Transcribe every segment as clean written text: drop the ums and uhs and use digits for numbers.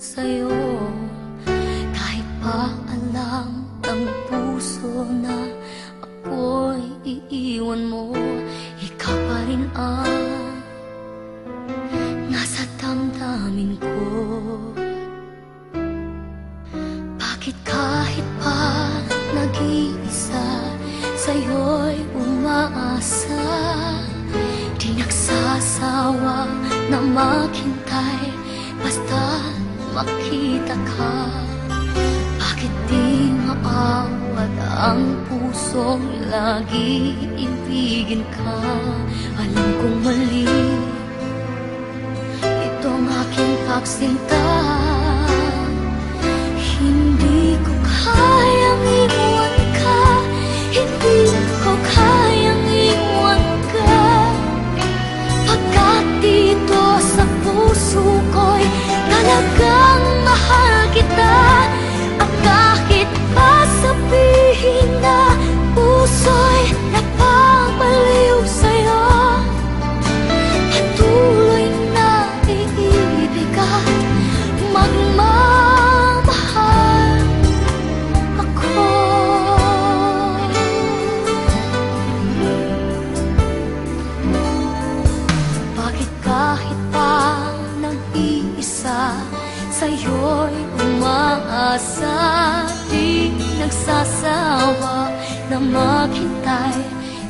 sa'yo. Kahit pa alam ng puso na ako'y iiwan mo, ikaw pa rin ang nasa damdamin ko. Bakit kahit pa nag-iisa, sa'yo'y umaasa, di nagsasawa na maghintay basta makita ka. Bakit di maawat ang pusong lagi ibigin ka? Alam kong mali itong aking pagsinta. Hindi ko kayang iwan ka, hindi ko kayang iwan ka. Pagkat dito sa puso ko'y talagang mahal kita. At kahit pa sabihin na puso'y napapaliw sa'yo, patuloy na iibig at magmamahal ako. Bakit kahit pa nag-iisa, sa'yo'y umaasa, di nagsasawa na maghintay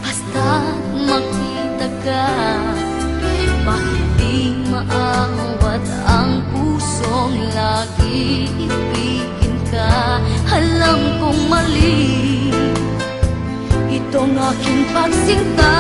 basta makita ka. Bakit di maawat ang pusong lagi ibigin ka? Alam kong mali itong aking pagsinta.